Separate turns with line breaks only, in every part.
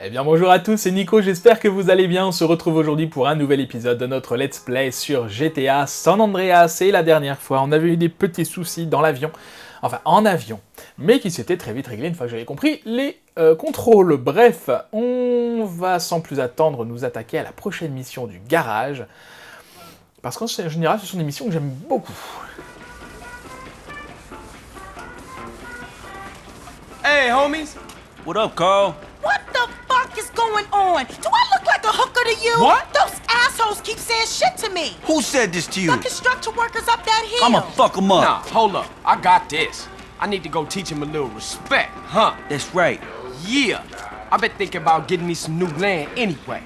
Eh bien bonjour à tous, c'est Nico, j'espère que vous allez bien. On se retrouve aujourd'hui pour un nouvel épisode de notre Let's Play sur GTA San Andreas. Et la dernière fois, on avait eu des petits soucis dans l'avion, enfin en avion, mais qui s'étaient très vite réglés une fois que j'avais compris les contrôles. Bref, on va sans plus attendre nous attaquer à la prochaine mission du garage, parce qu'en général, ce sont des missions que j'aime beaucoup.
Hey, homies.
What up, Carl?
What the fuck is going on? Do I look like a hooker to you?
What?
Those assholes keep saying shit to me.
Who said this to you?
The construction workers up that hill.
I'ma fuck 'em up.
Nah, hold up. I got this. I need to go teach him a little respect, huh?
That's right.
Yeah. I've been thinking about getting me some new land anyway.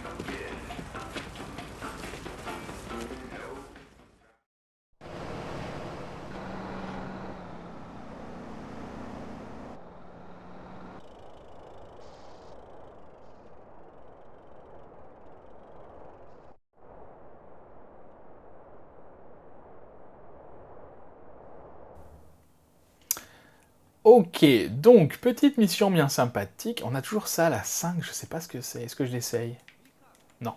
Ok, donc, petite mission bien sympathique. On a toujours ça, la 5, je sais pas ce que c'est. Est-ce que je l'essaye? Non.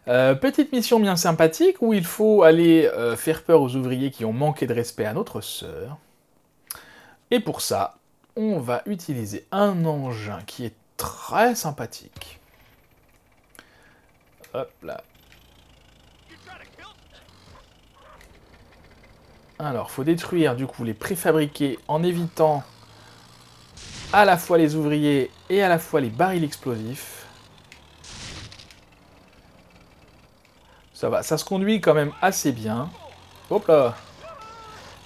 Petite mission bien sympathique où il faut aller faire peur aux ouvriers qui ont manqué de respect à notre sœur. Et pour ça, on va utiliser un engin qui est très sympathique. Hop là. Alors, faut détruire du coup les préfabriqués en évitant à la fois les ouvriers et à la fois les barils explosifs. Ça va, ça se conduit quand même assez bien. Hop là.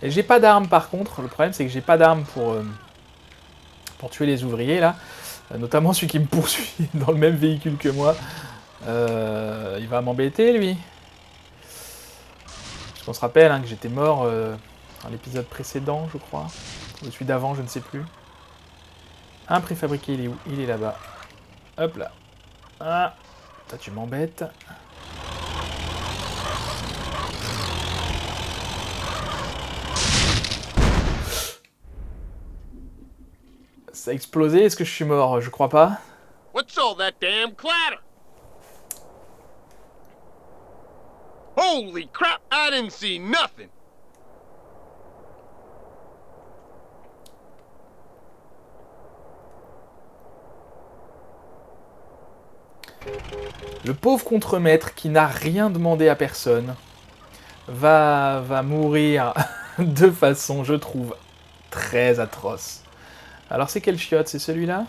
Et j'ai pas d'armes par contre, le problème c'est que j'ai pas d'armes pour tuer les ouvriers là. Notamment celui qui me poursuit dans le même véhicule que moi. Il va m'embêter lui. Parce qu'on se rappelle hein, que j'étais mort dans l'épisode précédent je crois. Ou celui d'avant, je ne sais plus. Un préfabriqué, il est où? Il est là-bas. Hop là. Ah, toi tu m'embêtes. Ça a explosé, est-ce que je suis mort? Je crois pas.
What's all that damn clatter? Holy crap, I didn't see nothing!
Le pauvre contremaître qui n'a rien demandé à personne va mourir de façon, je trouve, très atroce. Alors c'est quel chiotte? C'est celui-là?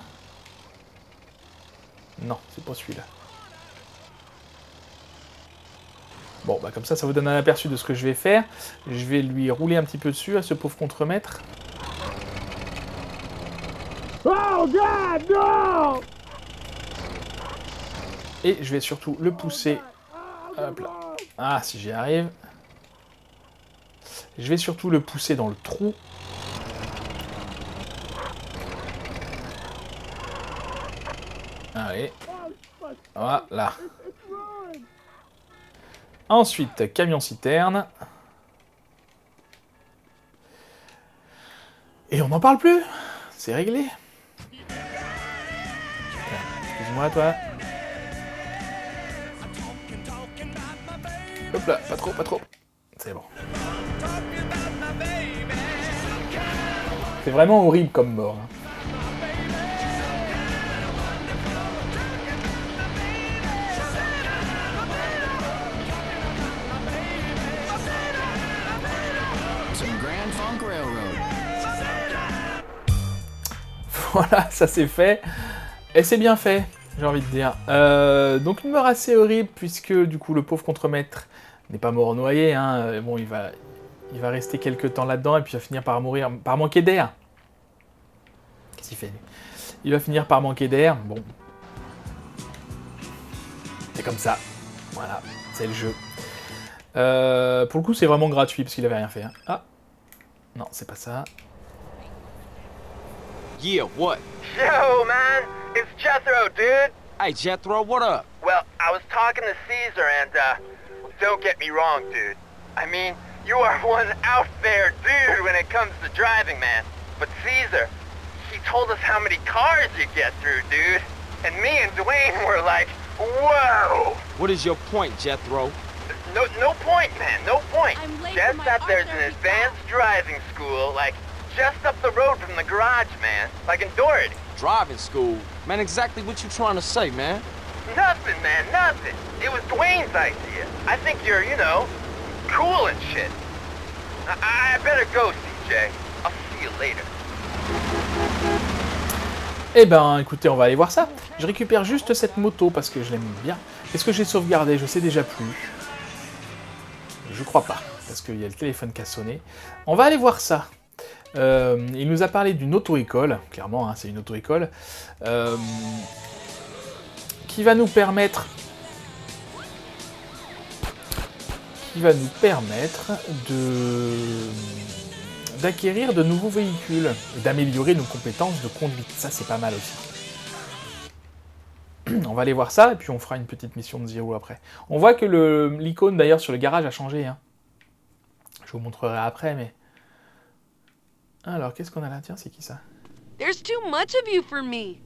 Non, c'est pas celui-là. Bon, bah comme ça vous donne un aperçu de ce que je vais faire. Je vais lui rouler un petit peu dessus à ce pauvre contremaître.
Oh God, no!
Et je vais surtout le pousser. Hop là. Ah, si j'y arrive. Je vais surtout le pousser dans le trou. Allez. Voilà. Ensuite, camion-citerne. Et on n'en parle plus. C'est réglé. Excuse-moi, toi. Hop là, pas trop, pas trop. C'est bon. C'est vraiment horrible comme mort. Hein. Voilà, ça c'est fait. Et c'est bien fait, j'ai envie de dire. Donc une mort assez horrible, puisque du coup le pauvre contremaître n'est pas mort noyé. Hein. Bon, il va rester quelques temps là-dedans, et puis il va finir par mourir, par manquer d'air. Qu'est-ce qu'il fait lui? Il va finir par manquer d'air, bon. C'est comme ça. Voilà, c'est le jeu. Pour le coup, c'est vraiment gratuit, parce qu'il avait rien fait. Hein. Ah, non, c'est pas ça.
Yeah, what?
Yo, man, it's Jethro, dude.
Hey, Jethro, what up?
Well, I was talking to Caesar and, don't get me wrong, dude. I mean, You are one out there dude when it comes to driving, man. But Caesar, he told us how many cars you get through, dude. And me and Dwayne were like, whoa!
What is your point, Jethro?
No point, man, no point.
I'm late
Just
for my
that there's
art
an
therapy
advanced
class.
driving school, like, just up the road from the garage, man. Like in Doherty.
Driving school? Man, exactly what you trying to say, man?
Nothing, man, nothing. It was Dwayne's idea. I think you're, you know, cool and shit. I better go, CJ. I'll see you later.
Eh ben, écoutez, on va aller voir ça. Je récupère juste cette moto parce que je l'aime bien. Est-ce que j'ai sauvegardé? Je sais déjà plus. Je crois pas, parce qu'il y a le téléphone qui a sonné. On va aller voir ça. Il nous a parlé d'une auto-école, clairement, hein, c'est une auto-école, qui va nous permettre d'acquérir de nouveaux véhicules et d'améliorer nos compétences de conduite. Ça, c'est pas mal aussi. On va aller voir ça, et puis on fera une petite mission de Zero après. On voit que l'icône, d'ailleurs, sur le garage a changé. Hein. Je vous montrerai après, mais... Alors, qu'est-ce qu'on a là? Tiens, c'est qui ça?
There's too much of you for me.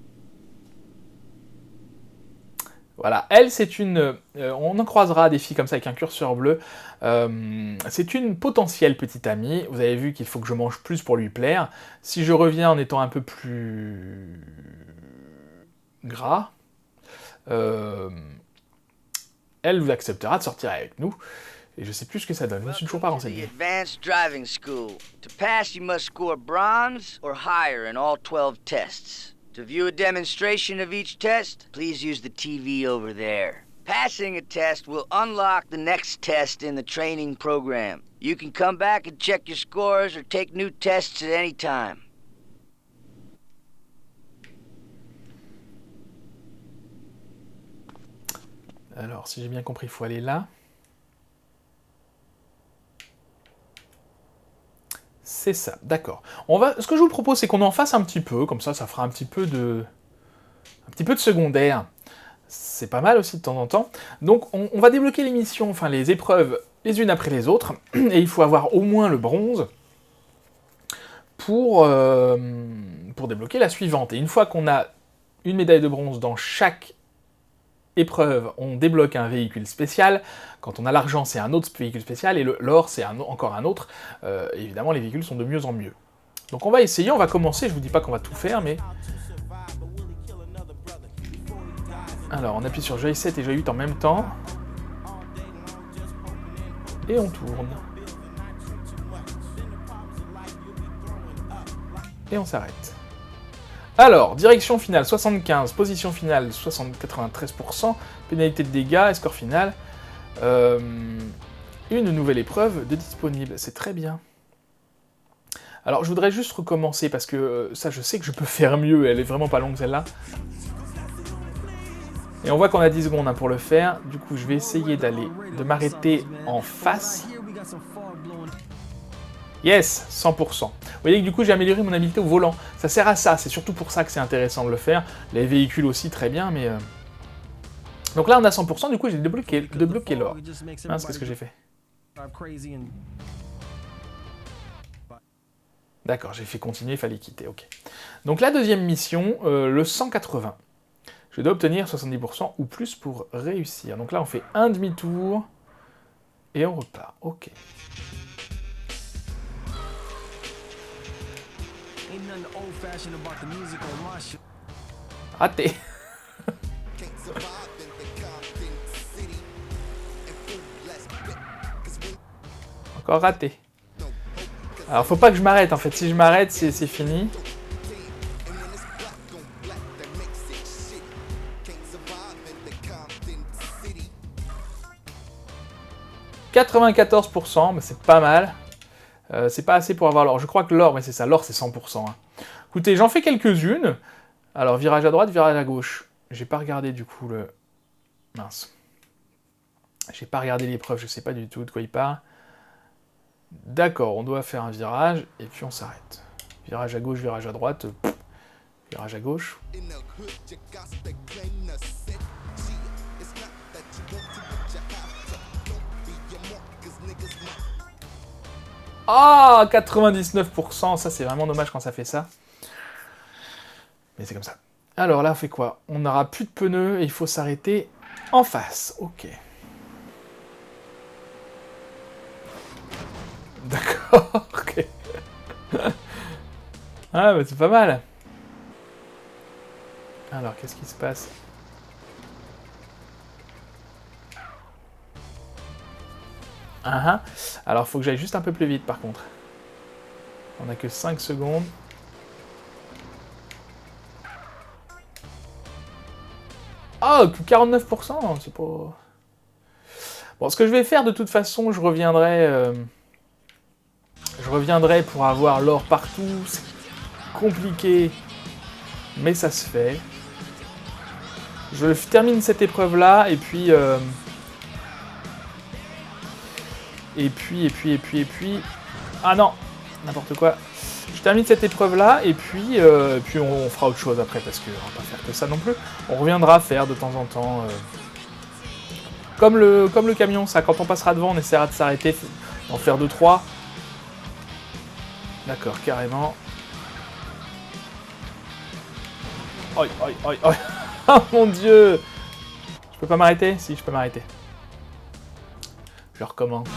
Voilà, elle, c'est une... on en croisera des filles comme ça avec un curseur bleu. C'est une potentielle petite amie. Vous avez vu qu'il faut que je mange plus pour lui plaire. Si je reviens en étant un peu plus... gras, elle vous acceptera de sortir avec nous. Et je sais plus ce que ça donne, je me suis toujours pas
Welcome to the
renseigné.
Advanced Driving School. To pass, you must score bronze or higher in all 12 tests. To view a demonstration of each test, please use the TV over there. Passing a test will unlock the next test in the training program. You can come back and check your scores or take new tests at any time.
Alors, si j'ai bien compris, il faut aller là. C'est ça, d'accord. Ce que je vous propose, c'est qu'on en fasse un petit peu, comme ça, ça fera un petit peu de secondaire. C'est pas mal aussi de temps en temps. Donc, on va débloquer les missions, enfin les épreuves, les unes après les autres, et il faut avoir au moins le bronze pour débloquer la suivante. Et une fois qu'on a une médaille de bronze dans chaque épreuve, on débloque un véhicule spécial. Quand on a l'argent, c'est un autre véhicule spécial, et l'or, c'est encore un autre. Évidemment, les véhicules sont de mieux en mieux. Donc on va essayer, on va commencer. Je vous dis pas qu'on va tout faire, mais... Alors, on appuie sur J7 et J8 en même temps. Et on tourne. Et on s'arrête. Alors, direction finale 75, position finale 93%, pénalité de dégâts et score final. Une nouvelle épreuve de disponible, c'est très bien. Alors, je voudrais juste recommencer parce que ça, je sais que je peux faire mieux, elle est vraiment pas longue celle-là. Et on voit qu'on a 10 secondes hein, pour le faire, du coup je vais essayer de m'arrêter en face. Yes, 100%. Vous voyez que du coup j'ai amélioré mon habileté au volant. Ça sert à ça, c'est surtout pour ça que c'est intéressant de le faire. Les véhicules aussi très bien, mais... Donc là on a 100%, du coup j'ai débloqué l'or. Mince, qu'est-ce que j'ai fait? D'accord, j'ai fait continuer, il fallait quitter, ok. Donc la deuxième mission, le 180. Je dois obtenir 70% ou plus pour réussir. Donc là on fait un demi-tour et on repart, ok. Raté. Encore raté. Alors faut pas que je m'arrête en fait, si je m'arrête c'est fini. « 94%, mais c'est pas mal. C'est pas assez pour avoir l'or. Je crois que l'or, mais c'est ça, l'or c'est 100%. Hein. Écoutez, j'en fais quelques-unes. Alors, virage à droite, virage à gauche. J'ai pas regardé du coup le... Mince. J'ai pas regardé l'épreuve, je sais pas du tout de quoi il parle. D'accord, on doit faire un virage, et puis on s'arrête. Virage à gauche, virage à droite. Virage à gauche. Ah, 99%, ça c'est vraiment dommage quand ça fait ça. Mais c'est comme ça. Alors là, on fait quoi? On n'aura plus de pneus et il faut s'arrêter en face. Ok. D'accord, ok. Ah, bah c'est pas mal. Alors, qu'est-ce qui se passe? Ah, alors, faut que j'aille juste un peu plus vite, par contre. On a que 5 secondes. Oh, que 49%, c'est pas... Bon, ce que je vais faire, de toute façon, je reviendrai pour avoir l'or partout. C'est compliqué, mais ça se fait. Je termine cette épreuve-là, et puis... Et puis... Ah non, n'importe quoi. Je termine cette épreuve-là, et puis on fera autre chose après, parce qu'on va pas faire que ça non plus. On reviendra faire de temps en temps... Comme le camion, ça, quand on passera devant, on essaiera de s'arrêter, d'en faire 2-3. D'accord, carrément. Oi, oi, oi, oi. Oh mon dieu! Je peux pas m'arrêter? Si, je peux m'arrêter. Je recommence.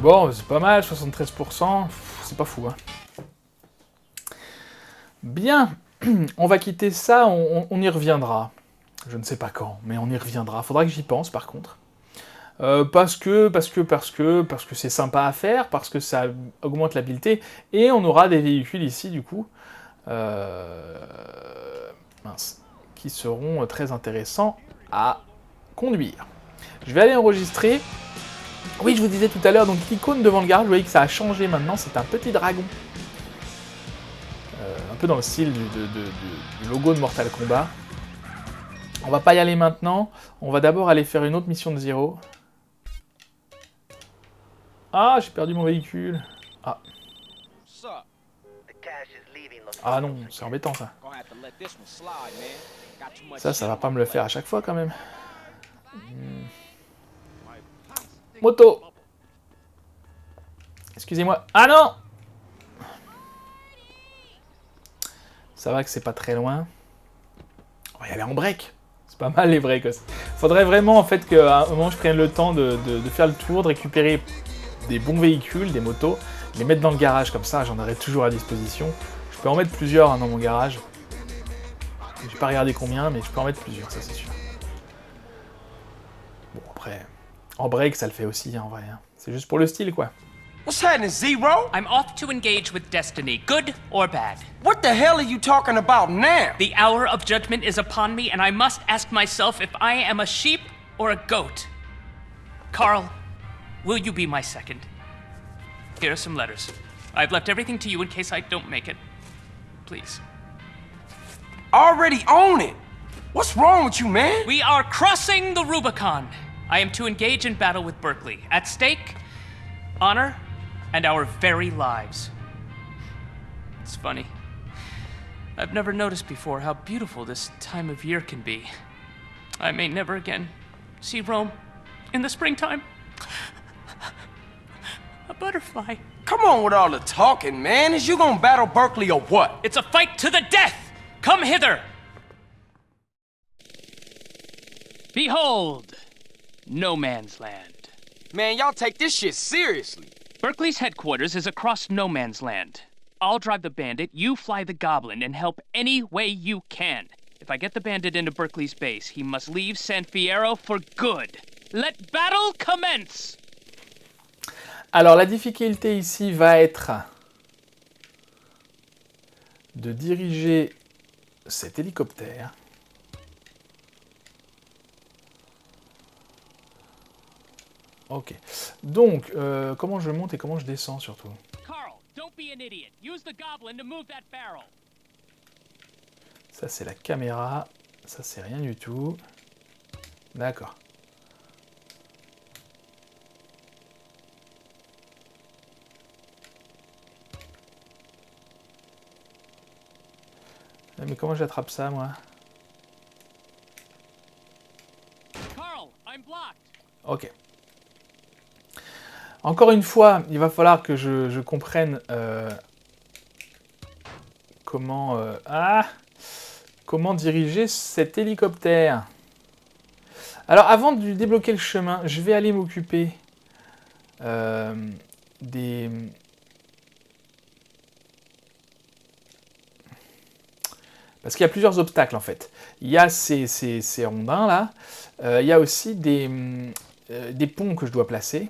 Bon, c'est pas mal, 73%, c'est pas fou, hein. Bien, on va quitter ça, on y reviendra. Je ne sais pas quand, mais on y reviendra. Faudra que j'y pense, par contre. Parce que c'est sympa à faire, parce que ça augmente l'habileté, et on aura des véhicules ici, du coup, qui seront très intéressants à conduire. Je vais aller enregistrer. Oui, je vous disais tout à l'heure, donc l'icône devant le garage, vous voyez que ça a changé maintenant, c'est un petit dragon. Un peu dans le style du logo de Mortal Kombat. On va pas y aller maintenant, on va d'abord aller faire une autre mission de Zero. Ah, j'ai perdu mon véhicule. Ah. Ah non, c'est embêtant ça. Ça va pas me le faire à chaque fois quand même. Moto. Excusez-moi. Ah non! Ça va que c'est pas très loin. On va y aller en break. C'est pas mal les breaks aussi. Faudrait vraiment en fait qu'à un moment je prenne le temps de faire le tour, de récupérer des bons véhicules, des motos, les mettre dans le garage comme ça, j'en aurai toujours à disposition. Je peux en mettre plusieurs dans mon garage. J'ai pas regardé combien, mais je peux en mettre plusieurs, ça c'est sûr. Bon après... En break, ça le fait aussi, en vrai. C'est juste pour le style, quoi.
What's happening, Zero?
I'm off to engage with destiny, good or bad.
What the hell are you talking about now?
The hour of judgment is upon me, and I must ask myself if I am a sheep or a goat. Carl, will you be my second? Here are some letters. I've left everything to you in case I don't make it. Please.
Already own it. What's wrong with you, man?
We are crossing the Rubicon. I am to engage in battle with Berkeley. At stake, honor, and our very lives. It's funny. I've never noticed before how beautiful this time of year can be. I may never again see Rome in the springtime. A butterfly.
Come on with all the talking, man. Is you gonna battle Berkeley or what?
It's a fight to the death! Come hither! Behold! No Man's Land.
Man, y'all take this shit seriously.
Berkeley's headquarters is across No Man's Land. I'll drive the bandit, you fly the goblin, and help any way you can. If I get the bandit into Berkeley's base, he must leave San Fierro for good. Let battle commence!
Alors, la difficulté ici va être de diriger cet hélicoptère. Ok. Donc, comment je monte et comment je descends surtout?
Carl, don't be an idiot. Use the goblin to move that barrel.
Ça, c'est la caméra. Ça, c'est rien du tout. D'accord. Mais comment j'attrape ça, moi?
Carl, I'm blocked.
Ok. Encore une fois, il va falloir que je comprenne comment diriger cet hélicoptère. Alors, avant de débloquer le chemin, je vais aller m'occuper des... Parce qu'il y a plusieurs obstacles, en fait. Il y a ces rondins, là. Il y a aussi des ponts que je dois placer.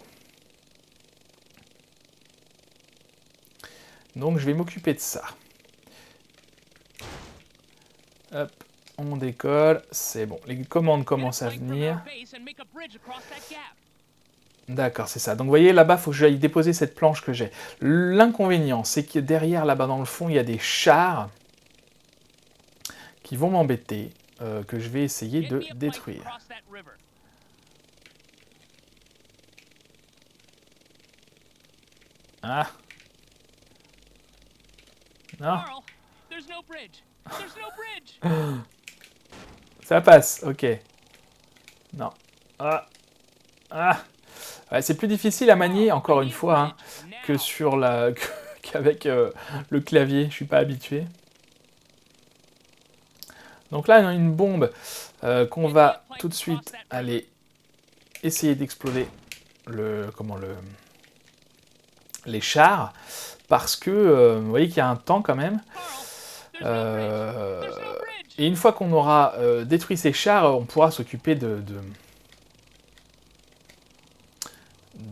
Donc, je vais m'occuper de ça. Hop, on décolle. C'est bon. Les commandes commencent à venir. D'accord, c'est ça. Donc, vous voyez, là-bas, il faut que j'aille déposer cette planche que j'ai. L'inconvénient, c'est que derrière, là-bas, dans le fond, il y a des chars qui vont m'embêter, que je vais essayer de détruire. Ah. Non. Ça passe, ok. Non. Ah. Ah. Ouais, c'est plus difficile à manier, encore une fois, hein, que sur la... qu'avec le clavier. Je suis pas habitué. Donc là, on a une bombe qu'on va tout de suite aller essayer d'exploser les chars, parce que vous voyez qu'il y a un temps quand même. Et une fois qu'on aura détruit ces chars, on pourra s'occuper de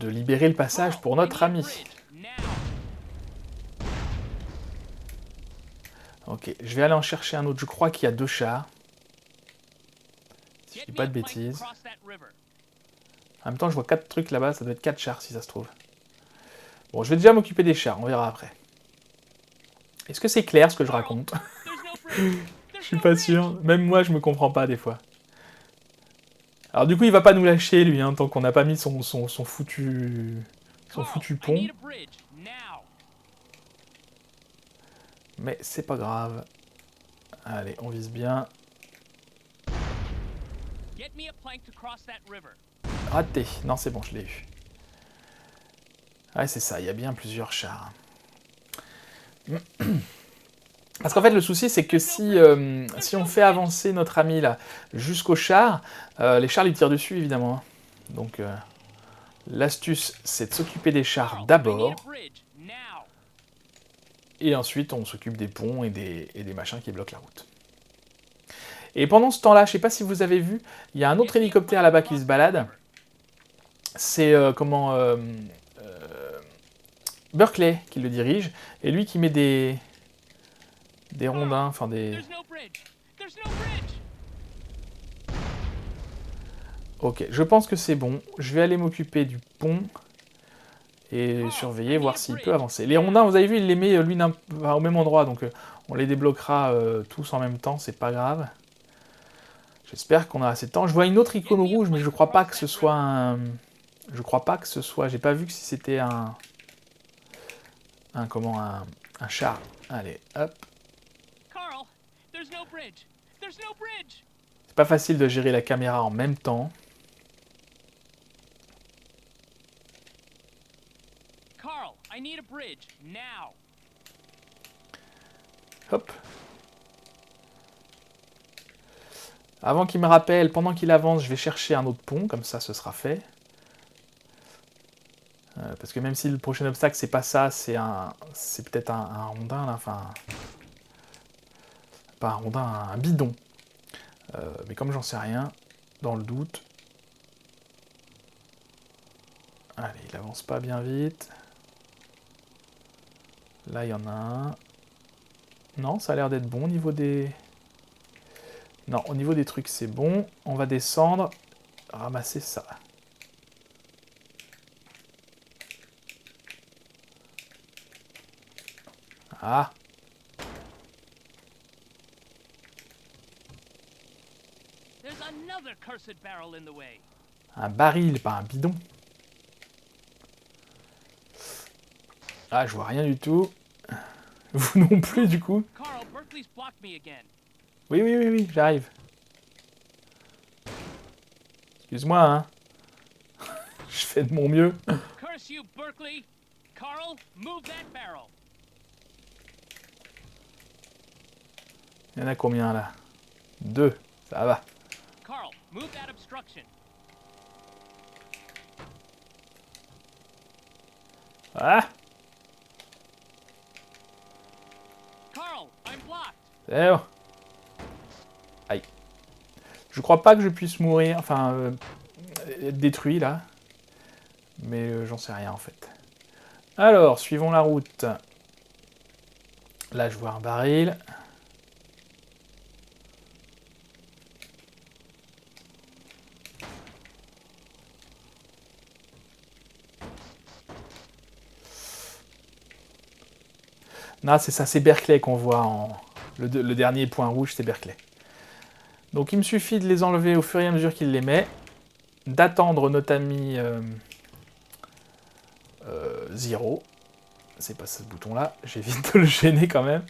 libérer le passage pour notre ami. Ok, je vais aller en chercher un autre. Je crois qu'il y a 2 chars. Si je dis pas de bêtises. En même temps, je vois 4 trucs là-bas. Ça doit être 4 chars, si ça se trouve. Bon, je vais déjà m'occuper des chars. On verra après. Est-ce que c'est clair, ce que je raconte? Je suis pas sûr. Même moi, je me comprends pas, des fois. Alors, du coup, il va pas nous lâcher, lui, hein, tant qu'on n'a pas mis son foutu pont. Mais c'est pas grave. Allez, on vise bien. Raté. Non, c'est bon, je l'ai eu. Ouais, c'est ça, il y a bien plusieurs chars. Parce qu'en fait, le souci, c'est que si on fait avancer notre ami là jusqu'au char, les chars lui tirent dessus, évidemment. Donc, l'astuce, c'est de s'occuper des chars d'abord. Et ensuite, on s'occupe des ponts et des machins qui bloquent la route. Et pendant ce temps-là, je ne sais pas si vous avez vu, il y a un autre hélicoptère là-bas qui se balade. C'est Berkeley qui le dirige. Et lui qui met des rondins, enfin des... Ok, je pense que c'est bon. Je vais aller m'occuper du pont. Et surveiller, voir s'il peut avancer. Les rondins, vous avez vu, il les met lui au même endroit, donc on les débloquera tous en même temps, c'est pas grave. J'espère qu'on a assez de temps. Je vois une autre icône rouge, mais je crois pas que ce soit un... Je crois pas que ce soit... J'ai pas vu que si c'était un char. Allez, hop. C'est pas facile de gérer la caméra en même temps. Hop. Avant qu'il me rappelle, pendant qu'il avance, je vais chercher un autre pont, comme ça ce sera fait. Parce que même si le prochain obstacle c'est pas ça, c'est peut-être un rondin là, enfin... Pas un rondin, un bidon. Mais comme j'en sais rien, dans le doute... Allez, il avance pas bien vite. Là, il y en a un. Non, ça a l'air d'être bon au niveau des... Non, au niveau des trucs, c'est bon. On va descendre, ramasser ça. Ah. Un baril, pas un bidon. Ah, je vois rien du tout. Vous non plus, du coup. Oui, j'arrive. Excuse-moi, hein. Je fais de mon mieux.
Curse you, Berkeley! Carl, move that barrel!
Il y en a combien, là? 2, ça va.
Carl, move that obstruction.
Ah!
Carl, I'm blocked.
C'est bon. Aïe. Je crois pas que je puisse mourir, enfin, être détruit, là. Mais j'en sais rien, en fait. Alors, suivons la route. Là, je vois un baril. Non, c'est ça, c'est Berkeley qu'on voit en... Le dernier point rouge, c'est Berkeley. Donc il me suffit de les enlever au fur et à mesure qu'il les met, d'attendre notre ami Zero. C'est pas ce bouton-là, j'évite de le gêner quand même.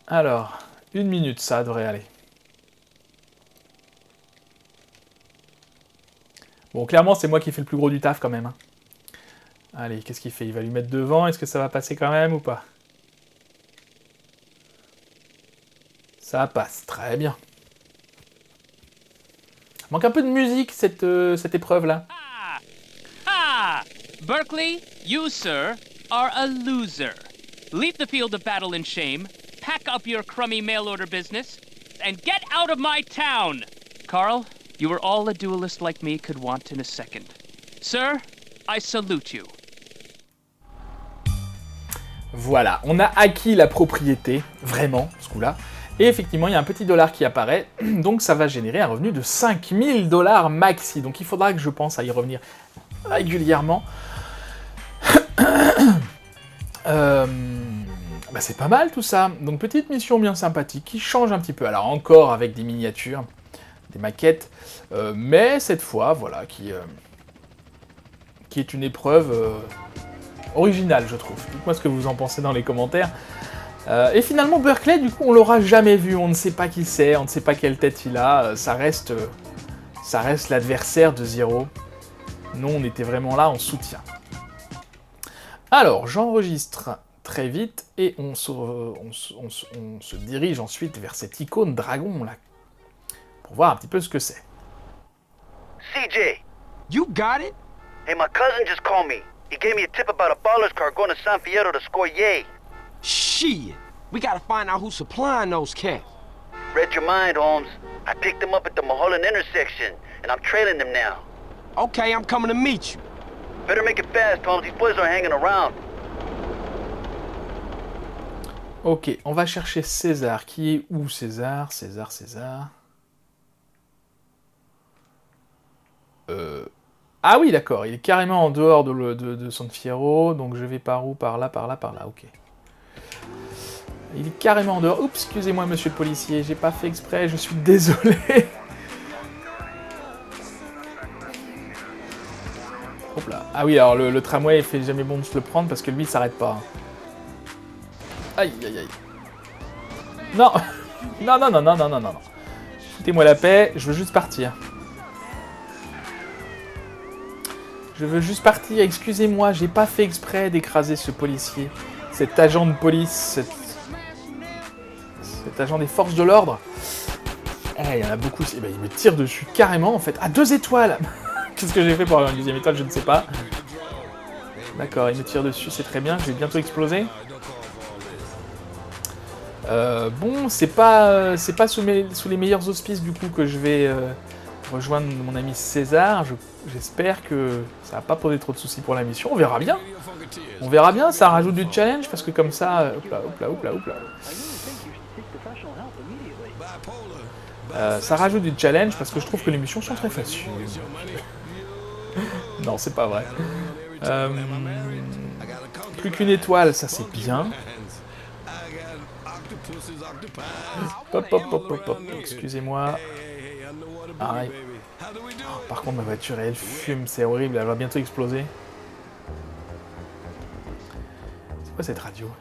Alors, 1 minute, ça devrait aller. Bon, clairement, c'est moi qui fais le plus gros du taf quand même. Hein. Allez, qu'est-ce qu'il fait? Il va lui mettre devant, est-ce que ça va passer quand même ou pas? Ça passe, très bien. Manque un peu de musique, cette épreuve-là.
Ah! Berkeley, you, sir, are a loser. Leave the field of battle in shame, pack up your crummy mail-order business, and get out of my town! Carl, you are all a duelist like me could want in a second. Sir, I salute you.
Voilà, on a acquis la propriété, vraiment, ce coup-là. Et effectivement, il y a un petit dollar qui apparaît, donc ça va générer un revenu de 5000 $ maxi. Donc il faudra que je pense à y revenir régulièrement. Bah c'est pas mal tout ça. Donc petite mission bien sympathique qui change un petit peu. Alors encore avec des miniatures, des maquettes, mais cette fois, voilà, qui est une épreuve originale, je trouve. Dites-moi ce que vous en pensez dans les commentaires. Et finalement, Berkeley, du coup, on l'aura jamais vu. On ne sait pas qui c'est, on ne sait pas quelle tête il a. Ça reste l'adversaire de Zero. Nous, on était vraiment là en soutien. Alors, j'enregistre très vite et on se dirige ensuite vers cette icône dragon là pour voir un petit peu ce que c'est.
CJ,
You got it?
hey, my cousin just called me. He gave me a tip about a baller's car going to San Fierro to score yay.
Shit. We gotta find out who's supplying those cats.
Read your mind, Holmes. I picked them up at the Mulholland intersection, and I'm trailing them now.
Okay, I'm coming to meet you.
Better make it fast, Holmes. These boys are hanging around.
Ok, on va chercher César. Qui est où, César? César. Ah oui, d'accord. Il est carrément en dehors de San Fierro. Donc je vais par où? Par là, ok. Il est carrément en dehors. Oups, excusez-moi, monsieur le policier. J'ai pas fait exprès, je suis désolé. Hop là. Ah oui, alors le tramway, il fait jamais bon de se le prendre parce que lui, il s'arrête pas. Aïe. Non. Non. Foutez-moi la paix, je veux juste partir. Excusez-moi, j'ai pas fait exprès d'écraser ce policier. Cet agent de police, cet agent des forces de l'ordre. Eh, il y en a beaucoup. Eh ben, il me tire dessus carrément, en fait. Ah, 2 étoiles. Qu'est-ce que j'ai fait pour avoir une 2e étoile? Je ne sais pas. D'accord, il me tire dessus, c'est très bien. Je vais bientôt exploser. Bon, c'est pas sous les meilleurs auspices, du coup, que je vais rejoindre mon ami César. J'espère que ça va pas poser trop de soucis pour la mission. On verra bien. On verra bien, ça rajoute du challenge, parce que comme ça... hop là, hop là, hop là, hop là. Ça rajoute du challenge, parce que je trouve que les missions sont très faciles. Non, c'est pas vrai. Plus qu'une étoile, ça c'est bien. Hop, hop, hop, hop, hop. Excusez-moi. Ah, ouais. Oh, par contre, ma voiture, elle fume, c'est horrible, elle va bientôt exploser. C'est quoi cette radio?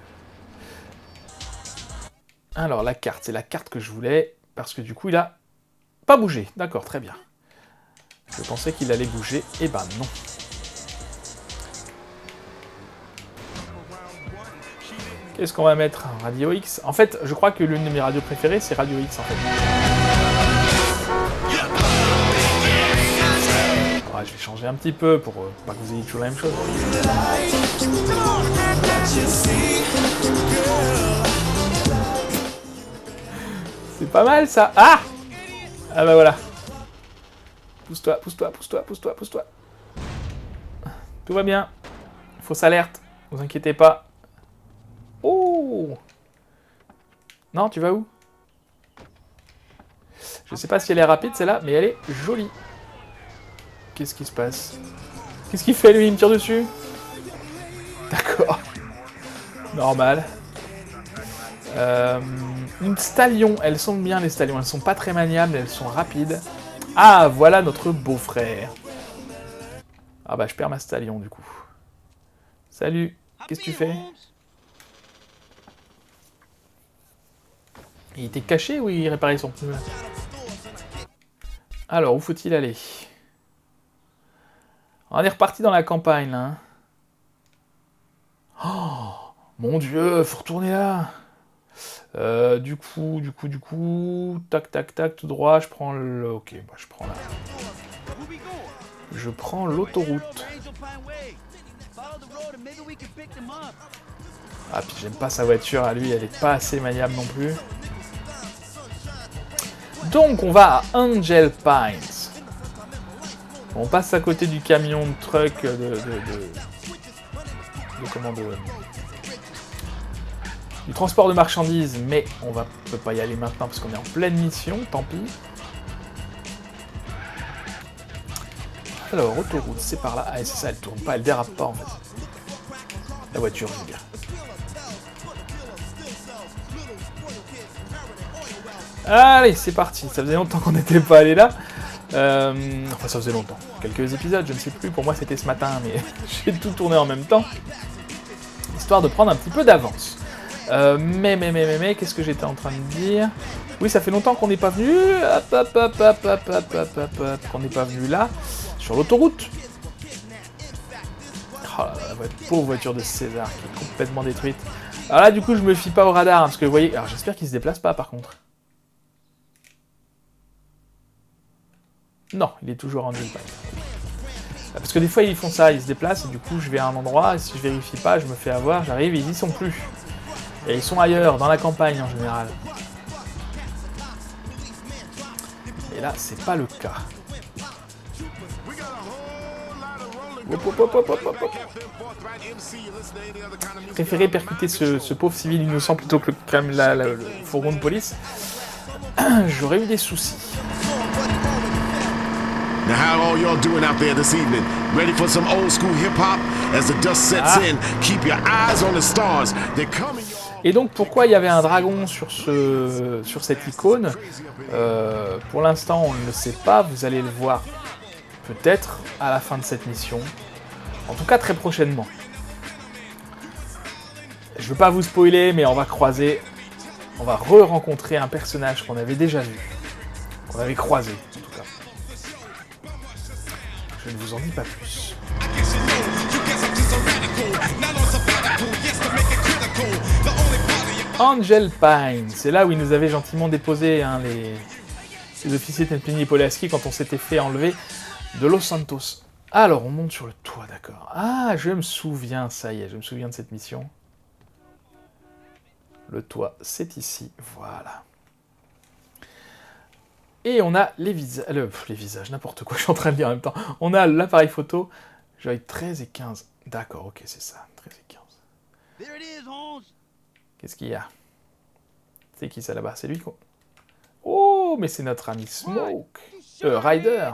Alors, la carte, c'est la carte que je voulais, parce que du coup, il a pas bougé. D'accord, très bien. Je pensais qu'il allait bouger, et ben non. Qu'est-ce qu'on va mettre? Radio X. En fait, je crois que l'une de mes radios préférées, c'est Radio X, en fait. Ouais, je vais changer un petit peu pour pas que vous ayez toujours la même chose. C'est pas mal, ça. Ah! Ah bah voilà. Pousse-toi, pousse-toi, pousse-toi, pousse-toi, pousse-toi. Tout va bien. Fausse alerte. Ne vous inquiétez pas. Oh! Non, tu vas où? Je sais pas si elle est rapide, celle-là, mais elle est jolie. Qu'est-ce qui se passe? Qu'est-ce qu'il fait, lui? Il me tire dessus? D'accord. Normal. Une stallion. Elles sont bien, les stallions. Elles sont pas très maniables, elles sont rapides. Ah, voilà notre beau-frère. Ah bah, je perds ma stallion, du coup. Salut. Qu'est-ce que tu fais? Il était caché ou il réparait son pneu? Alors, où faut-il aller? On est reparti dans la campagne, là. Oh, mon Dieu, faut retourner là. Du coup, tac, tac, tac, tout droit, je prends le... Ok, bah, je prends là. Je prends l'autoroute. Ah, puis j'aime pas sa voiture à lui, elle est pas assez maniable non plus. Donc, on va à Angel Pines. On passe à côté du camion de truck du transport de marchandises, mais on peut pas y aller maintenant parce qu'on est en pleine mission, tant pis. Alors, autoroute, c'est par là. Ah, c'est ça, elle tourne pas, elle dérape pas en fait. La voiture, je veux dire. Allez, c'est parti. Ça faisait longtemps qu'on n'était pas allé là. Enfin, ça faisait longtemps. Quelques épisodes, je ne sais plus. Pour moi, c'était ce matin, mais j'ai tout tourné en même temps. Histoire de prendre un petit peu d'avance. Mais, qu'est-ce que j'étais en train de dire? Oui, ça fait longtemps qu'on n'est pas venu. Qu'on n'est pas venu là, sur l'autoroute. Oh, la pauvre voiture de César qui est complètement détruite. Alors là, du coup, je me fie pas au radar, hein, parce que vous voyez... Alors, j'espère qu'il se déplace pas, par contre. Non, il est toujours en Angel Pines. Parce que des fois, ils font ça, ils se déplacent, et du coup, je vais à un endroit, et si je vérifie pas, je me fais avoir, j'arrive, et ils y sont plus. Et ils sont ailleurs, dans la campagne, en général. Et là, c'est pas le cas. Je préférais percuter ce pauvre civil innocent plutôt que le fourgon de police. J'aurais eu des soucis.
Now, how are y'all doing out there this evening? Ready for some old school hip hop? As the dust sets in, keep your eyes on the stars. They're coming.
Et donc, pourquoi il y avait un dragon sur cette icône? Pour l'instant, on ne le sait pas. Vous allez le voir peut-être à la fin de cette mission. En tout cas, très prochainement. Je ne veux pas vous spoiler, mais on va re-rencontrer un personnage qu'on avait déjà vu. Qu'on avait croisé, en tout cas. Je ne vous en dis pas plus. Angel Pines, c'est là où ils nous avaient gentiment déposé hein, les officiers de Tempini Polaski quand on s'était fait enlever de Los Santos. Alors, on monte sur le toit, d'accord. Ah, je me souviens, ça y est, je me souviens de cette mission. Le toit, c'est ici, voilà. Et on a les visages, les visages, n'importe quoi, je suis en train de lire en même temps. On a l'appareil photo, je vais 13 et 15. D'accord, ok, c'est ça, 13 et 15. Qu'est-ce qu'il y a? C'est qui ça là-bas? C'est lui quoi? Oh, mais c'est notre ami Smoke. Ryder.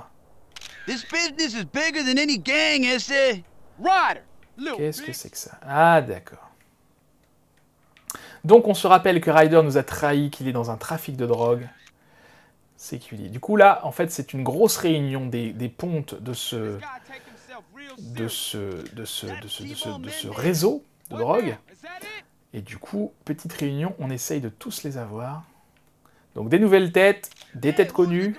This business is bigger than any gang, essaie.
Ryder!
Qu'est-ce que c'est que ça? Ah, d'accord. Donc, on se rappelle que Ryder nous a trahi, qu'il est dans un trafic de drogue. C'est qu'il est. Du coup, là, en fait, c'est une grosse réunion des pontes de ce réseau de drogue. Et du coup, petite réunion, on essaye de tous les avoir. Donc, des nouvelles têtes, des têtes connues,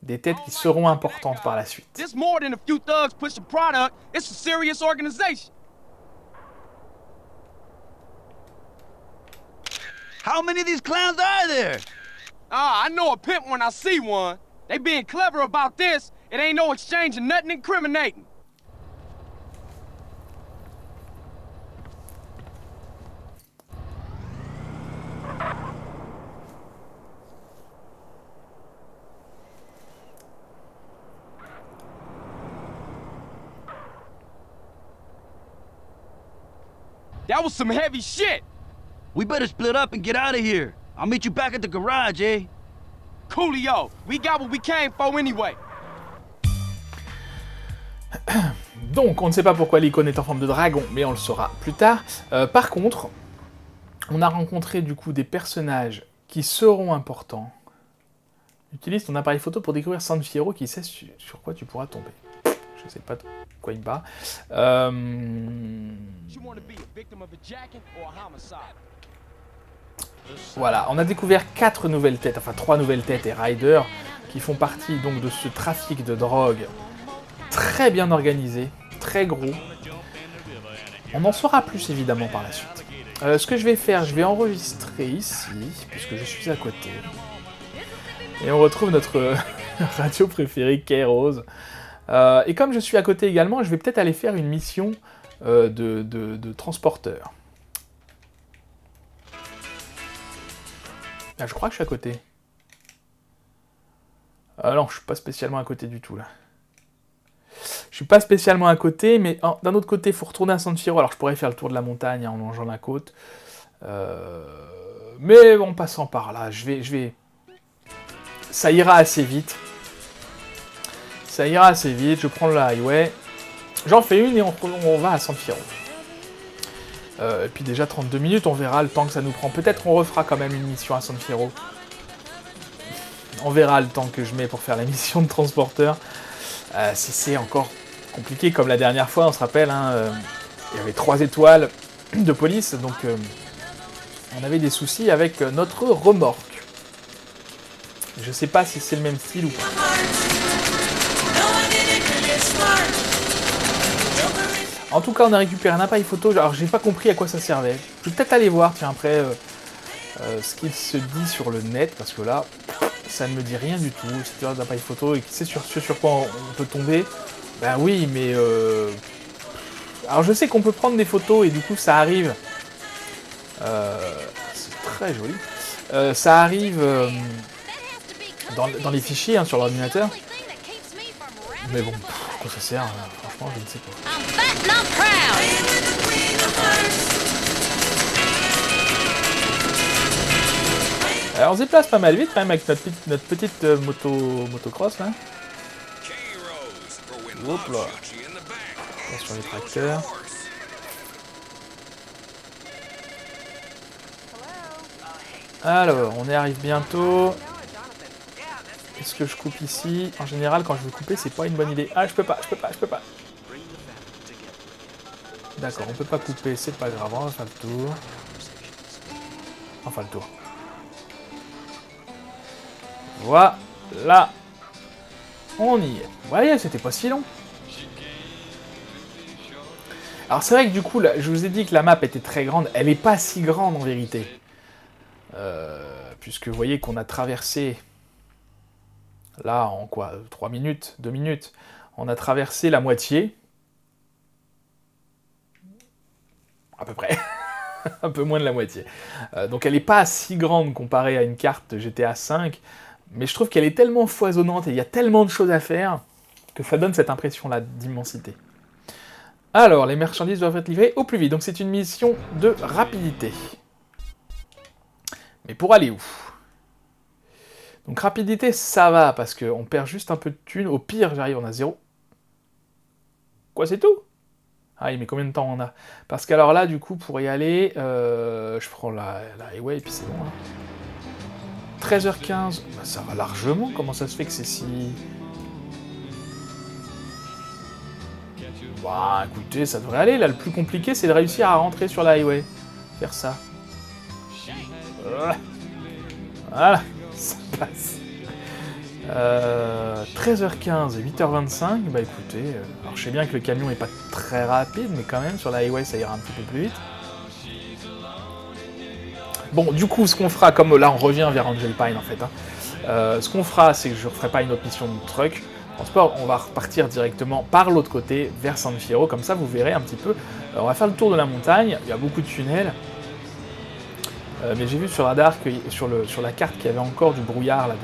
des têtes qui seront importantes par la suite.
This more than a few thugs pushing product. It's a serious organization.
How many of these clowns are there?
Ah, I know a pimp when I see one. They being clever about this. It ain't no exchange of nothing incriminating. That was some heavy shit.
We better split up and get out of here. I'll meet you back at the garage, eh?
Coolio, we got what we came for anyway.
Donc, on ne sait pas pourquoi l'icône est en forme de dragon, mais on le saura plus tard. Par contre, on a rencontré du coup des personnages qui seront importants. Utilise ton appareil photo pour découvrir San Fierro qui sait sur quoi tu pourras tomber. Je sais pas de quoi il me parle. Voilà, on a découvert 4 nouvelles têtes, enfin 3 nouvelles têtes et Ryder, qui font partie donc de ce trafic de drogue très bien organisé, très gros. On en saura plus évidemment par la suite. Ce que je vais faire, je vais enregistrer ici, puisque je suis à côté. Et on retrouve notre radio préférée, K-Rose. Et comme je suis à côté également, je vais peut-être aller faire une mission de transporteur. Ah, je crois que je suis à côté. Ah non, je suis pas spécialement à côté du tout, là. Je suis pas spécialement à côté, mais d'un autre côté, il faut retourner à San Fierro. Alors, je pourrais faire le tour de la montagne en longeant la côte. Mais en passant par là, je vais... Ça ira assez vite. Ça ira assez vite, je prends le highway. J'en fais une et on va à San Fierro. Et puis déjà 32 minutes, on verra le temps que ça nous prend. Peut-être qu'on refera quand même une mission à San Fierro. On verra le temps que je mets pour faire la mission de transporteur. Si c'est encore compliqué comme la dernière fois, on se rappelle, hein, il y avait 3 étoiles de police, donc on avait des soucis avec notre remorque. Je sais pas si c'est le même style ou pas. En tout cas, on a récupéré un appareil photo. Alors, j'ai pas compris à quoi ça servait. Je vais peut-être aller voir, tiens, après, ce qu'il se dit sur le net, parce que là, ça ne me dit rien du tout. C'est un appareil photo et c'est sur quoi on peut tomber. Ben oui, mais... Alors, je sais qu'on peut prendre des photos et du coup, ça arrive... c'est très joli. Ça arrive dans les fichiers, hein, sur l'ordinateur. Mais bon, à quoi ça sert, franchement, je ne sais pas. Alors on se déplace pas mal vite quand même avec notre petite motocross là. Hop là. Sur les tracteurs. Alors, on y arrive bientôt. Est-ce que je coupe ici? En général, quand je veux couper, c'est pas une bonne idée. Ah, je peux pas. D'accord, on peut pas couper, c'est pas grave, on va faire le tour. Enfin, le tour. Voilà. On y est. Vous voyez, c'était pas si long. Alors, c'est vrai que du coup, là, je vous ai dit que la map était très grande. Elle est pas si grande, en vérité. Puisque vous voyez qu'on a traversé... Là, en quoi 3 minutes 2 minutes. On a traversé la moitié. À peu près. Un peu moins de la moitié. Donc elle n'est pas si grande comparée à une carte GTA V. Mais je trouve qu'elle est tellement foisonnante et il y a tellement de choses à faire que ça donne cette impression-là d'immensité. Alors, les marchandises doivent être livrées au plus vite. Donc c'est une mission de rapidité. Mais pour aller où? Donc rapidité, ça va, parce qu'on perd juste un peu de thunes. Au pire, j'arrive, on a 0. Quoi, c'est tout? Ah, mais combien de temps on a? Parce qu'alors là, du coup, pour y aller, je prends la highway et puis c'est bon. Hein. 13h15, bah, ça va largement. Comment ça se fait que c'est si... Bah, écoutez, ça devrait aller. Là, le plus compliqué, c'est de réussir à rentrer sur la highway. Faire ça. Voilà, ça passe. 13h15 et 8h25, bah écoutez, alors je sais bien que le camion est pas très rapide, mais quand même, sur la highway, ça ira un petit peu plus vite. Bon, du coup, ce qu'on fera, comme là, on revient vers Angel Pine, en fait, hein, ce qu'on fera, c'est que je ne referai pas une autre mission de truck. En sport, on va repartir directement par l'autre côté, vers San Fierro, comme ça, vous verrez un petit peu. On va faire le tour de la montagne, il y a beaucoup de tunnels. Mais j'ai vu sur radar que sur la carte qu'il y avait encore du brouillard, là,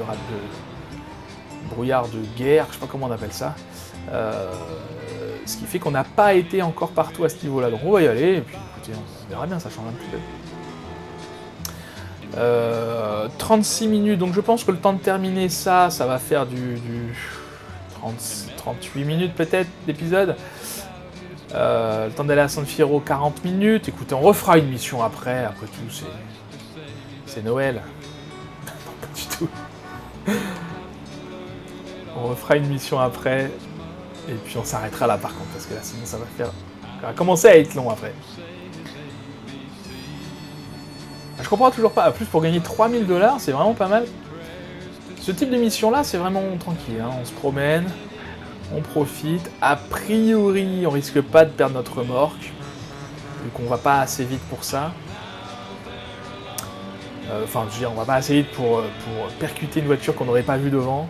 brouillard de guerre, je sais pas comment on appelle ça. Ce qui fait qu'on n'a pas été encore partout à ce niveau-là. Donc on va y aller, et puis écoutez, on verra bien, ça change un petit peu. 36 minutes, donc je pense que le temps de terminer ça va faire du 38 minutes peut-être d'épisode. Le temps d'aller à San Fierro, 40 minutes. Écoutez, on refera une mission après tout, c'est Noël. Non, pas du tout. On refera une mission après, et puis on s'arrêtera là par contre, parce que là sinon ça va commencer à être long après. Je comprends toujours pas, en plus pour gagner 3000 $, c'est vraiment pas mal. Ce type de mission là, c'est vraiment tranquille, hein. On se promène, on profite, a priori on risque pas de perdre notre remorque, vu qu'on va pas assez vite pour ça. Enfin, je veux dire, on va pas assez vite pour percuter une voiture qu'on n'aurait pas vue devant.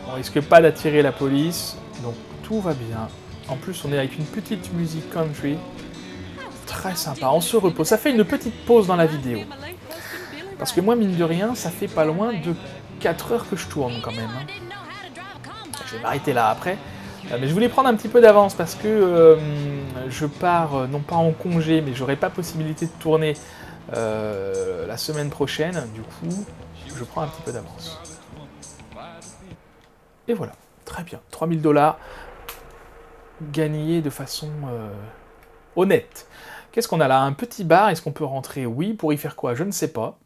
On risque pas d'attirer la police, donc tout va bien. En plus, on est avec une petite musique country. Très sympa, on se repose. Ça fait une petite pause dans la vidéo. Parce que moi, mine de rien, ça fait pas loin de 4 heures que je tourne quand même. Je vais m'arrêter là après. Mais je voulais prendre un petit peu d'avance parce que je pars, non pas en congé, mais j'aurai pas possibilité de tourner la semaine prochaine. Du coup, je prends un petit peu d'avance. Et voilà, très bien. 3000 $ gagnés de façon honnête. Qu'est-ce qu'on a là? Un petit bar, est-ce qu'on peut rentrer? Oui, pour y faire quoi? Je ne sais pas.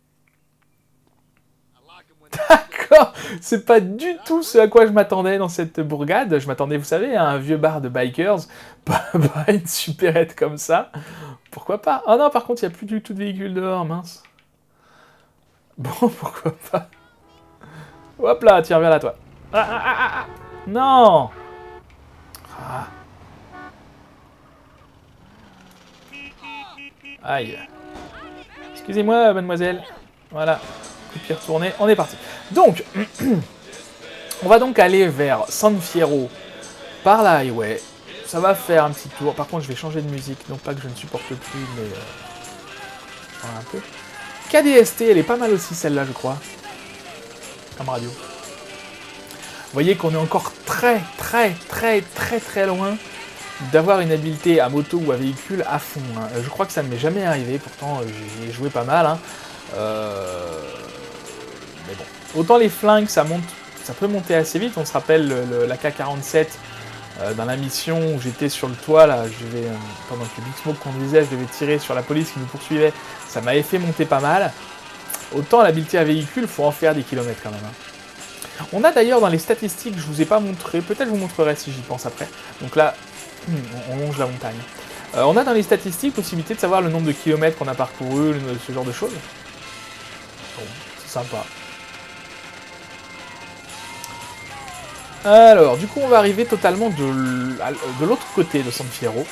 D'accord, c'est pas du tout ce à quoi je m'attendais dans cette bourgade. Je m'attendais, vous savez, à un vieux bar de bikers, pas une supérette comme ça. Pourquoi pas? Oh non, par contre, il n'y a plus du tout de véhicules dehors, mince. Bon, pourquoi pas? Hop là, tiens, viens là, toi. Non. Aïe. Excusez-moi, mademoiselle. Voilà. Coup de pied retourné. On est parti. Donc, on va donc aller vers San Fierro par la highway. Ça va faire un petit tour. Par contre, je vais changer de musique. Non pas que je ne supporte plus, mais... un peu. KDST, elle est pas mal aussi, celle-là, je crois. Comme radio. Vous voyez qu'on est encore très loin d'avoir une habileté à moto ou à véhicule à fond. Hein. Je crois que ça ne m'est jamais arrivé, pourtant j'y ai joué pas mal. Hein. Mais bon. Autant les flingues, ça peut monter assez vite. On se rappelle l'AK-47 dans la mission où j'étais sur le toit, là, pendant que Big Smoke conduisait, je devais tirer sur la police qui nous poursuivait. Ça m'avait fait monter pas mal. Autant l'habileté à véhicule, il faut en faire des kilomètres quand même. Hein. On a d'ailleurs dans les statistiques, je vous ai pas montré, peut-être je vous montrerai si j'y pense après. Donc là, on longe la montagne. On a dans les statistiques possibilité de savoir le nombre de kilomètres qu'on a parcouru, ce genre de choses. Bon, c'est sympa. Alors, du coup, on va arriver totalement de l'autre côté de San Fierro.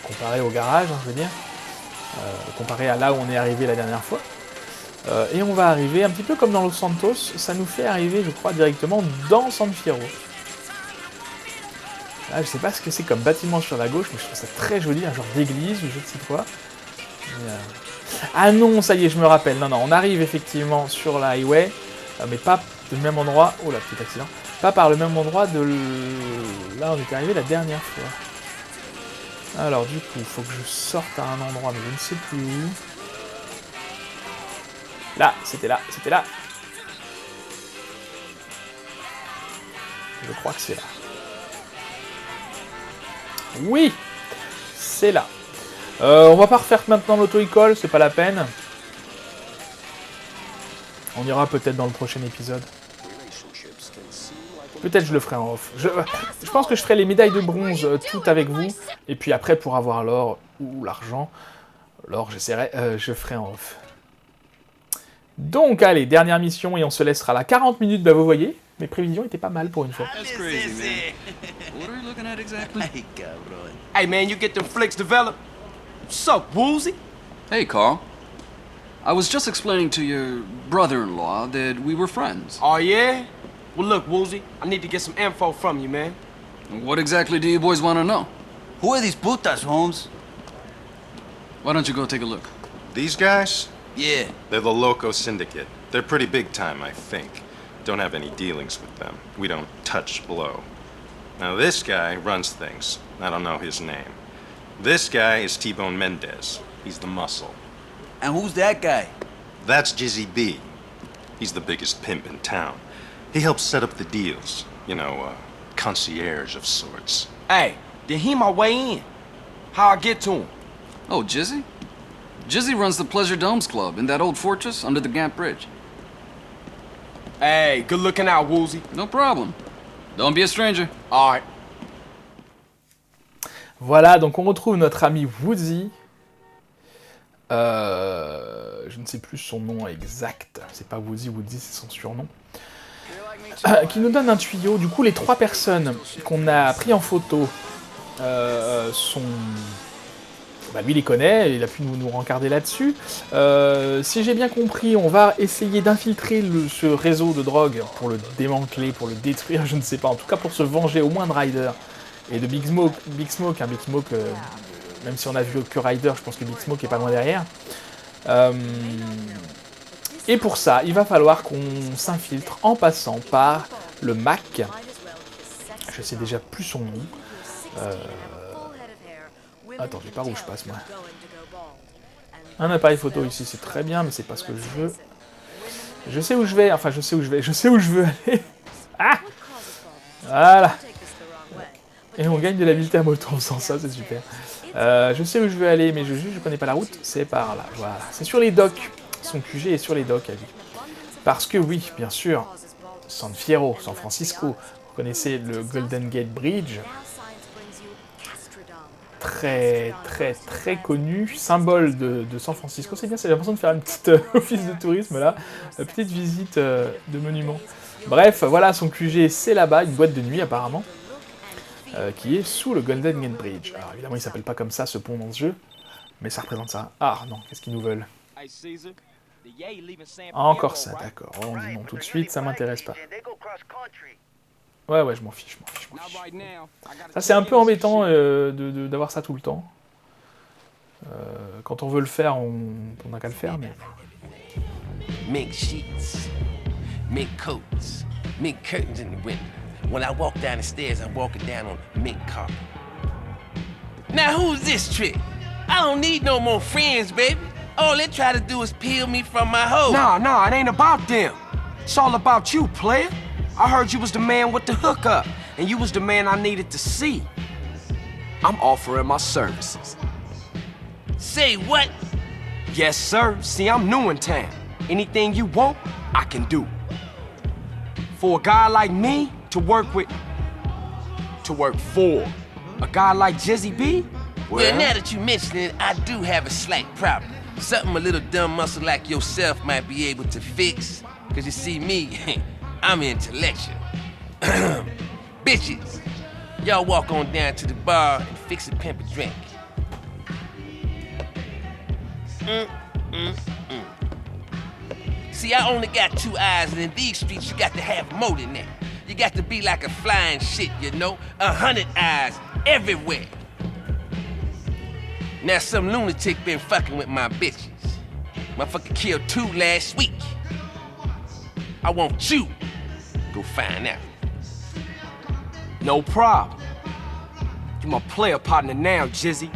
Comparé au garage, hein, je veux dire. Comparé à là où on est arrivé la dernière fois. Et on va arriver, un petit peu comme dans Los Santos, ça nous fait arriver, je crois, directement dans San Fierro. Là, je sais pas ce que c'est comme bâtiment sur la gauche, mais je trouve ça très joli, un genre d'église ou je ne sais quoi. Ah non, ça y est, je me rappelle. Non, on arrive effectivement sur la highway, mais pas du même endroit. Oh là, petit accident. Pas par le même endroit de... Là, on est arrivé la dernière fois. Alors, du coup, il faut que je sorte à un endroit, mais je ne sais plus où. Là, c'était là. Je crois que c'est là. Oui, c'est là. On va pas refaire maintenant l'auto-école, c'est pas la peine. On ira peut-être dans le prochain épisode. Peut-être je le ferai en off. Je pense que je ferai les médailles de bronze toutes avec vous. Et puis après, pour avoir l'or ou l'argent, l'or, je ferai en off. Donc, allez, dernière mission et on se laissera là. 40 minutes, bah vous voyez, mes prévisions étaient pas mal pour une fois.
That's crazy, man. What are you looking at exactly?
Hey, man, you get them flicks developed? What's up, Woozy?
Hey, Carl. I was just explaining to your brother-in-law that we were friends.
Oh, yeah? Well, look, Woozy, I need to get some info from you, man.
What exactly do you boys want to know?
Who are these putas, Holmes?
Why don't you go take a look?
These guys?
Yeah.
They're the Loco Syndicate. They're pretty big time, I think. Don't have any dealings with them. We don't touch blow. Now this guy runs things. I don't know his name. This guy is T-Bone Mendez. He's the muscle.
And who's that guy?
That's Jizzy B. He's the biggest pimp in town. He helps set up the deals. You know, concierge of sorts.
Hey, then he my way in. How I get to him?
Oh, Jizzy? Jizzy runs the Pleasure Domes Club in that old fortress under the Gant Bridge.
Hey, good looking out, Woozy.
No problem. Don't be a stranger.
All right.
Voilà, donc on retrouve notre ami Woozy. Je ne sais plus son nom exact. C'est pas Woozy, c'est son surnom. Qui nous donne un tuyau. Du coup, les 3 personnes qu'on a pris en photo sont... Bah, lui, il les connaît, il a pu nous rencarder là-dessus. Si j'ai bien compris, on va essayer d'infiltrer ce réseau de drogue pour le démanteler, pour le détruire, je ne sais pas. En tout cas, pour se venger au moins de Ryder et de Big Smoke. Big Smoke, même si on a vu que Ryder, je pense que Big Smoke est pas loin derrière. Et pour ça, il va falloir qu'on s'infiltre en passant par le Mac. Je sais déjà plus son nom. Attends, je sais pas où je passe, moi. Un appareil photo ici, c'est très bien, mais c'est pas ce que je veux. Je sais où je vais, enfin je sais où je veux aller. Ah, voilà. Et on gagne de l'habileté à moto en faisant ça, c'est super. Je sais où je veux aller, mais je connais pas la route, c'est par là, voilà. C'est sur les docks, son QG est sur les docks à lui. Parce que oui, bien sûr, San Fierro, San Francisco, vous connaissez le Golden Gate Bridge, très connu, symbole de San Francisco. C'est bien, j'ai l'impression de faire une petite office de tourisme là, une petite visite de monument. Bref, voilà, son QG c'est là-bas, une boîte de nuit apparemment, qui est sous le Golden Gate Bridge. Alors évidemment il s'appelle pas comme ça ce pont dans ce jeu, mais ça représente ça. Ah non, qu'est-ce qu'ils nous veulent? Encore ça, d'accord, on dit non tout de suite, ça m'intéresse pas. Ouais, je m'en fiche. Ça, c'est un peu embêtant d'avoir ça tout le temps. Quand on veut le faire, on n'a qu'à le faire, mais...
Mink sheets, mink coats, mink curtains in the window. When I walk down the stairs, I'm walking down on mink carpet. Now who's this trick? I don't need no more friends, baby. All they try to do is peel me from my hoe.
Nah, it ain't about them. It's all about you, player. I heard you was the man with the hookup, and you was the man I needed to see. I'm offering my services.
Say what?
Yes, sir. See, I'm new in town. Anything you want, I can do. For a guy like me to work for a guy like Jizzy B?
Well, now that you mention it, I do have a slight problem. Something a little dumb muscle like yourself might be able to fix. Cause you see me, I'm intellectual. Bitches, y'all walk on down to the bar and fix a pimp a drink. See, I only got 2 eyes, and in these streets you got to have more than that. You got to be like a flying shit, you know? 100 eyes everywhere. Now some lunatic been fucking with my bitches. Motherfucker killed 2 last week. I want you to go find out.
No problem. You my player partner now, Jizzy.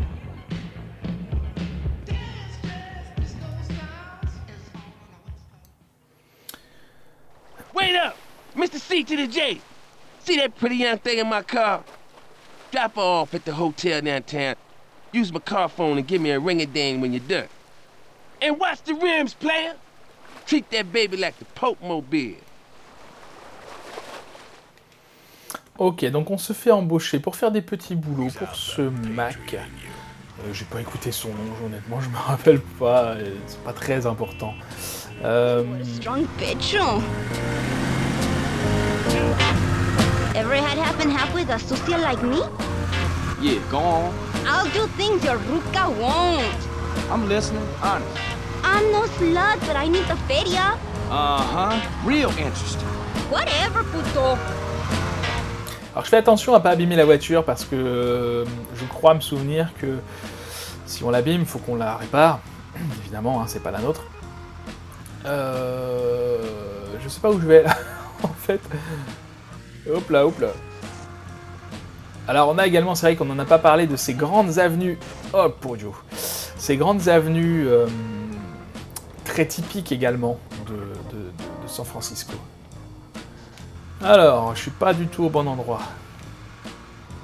Wait up! Mr. C to the J. See that pretty young thing in my car? Drop her off at the hotel downtown. Use my car phone and give me a ring-a-ding when you're done. And watch the rims, player. Treat that baby like the Pope Mobile.
Ok, donc on se fait embaucher pour faire des petits boulots pour ce Mac. J'ai pas écouté son nom, honnêtement, je me rappelle pas, c'est pas très important.
Strong pecho. Ever had happen half with a sucia like me?
Yeah, go on.
I'll do things your ruca won't.
I'm listening, honest.
I'm no slut, but I need the feria.
Uh-huh, real interesting.
Whatever, puto.
Alors je fais attention à pas abîmer la voiture parce que je crois me souvenir que si on l'abîme, il faut qu'on la répare. Évidemment, hein, c'est pas la nôtre. Je sais pas où je vais là, en fait. Hop là, hop là. Alors on a également, c'est vrai qu'on n'en a pas parlé, de ces grandes avenues. Hop, pour Dieu. Ces grandes avenues très typiques également de San Francisco. Alors, je suis pas du tout au bon endroit.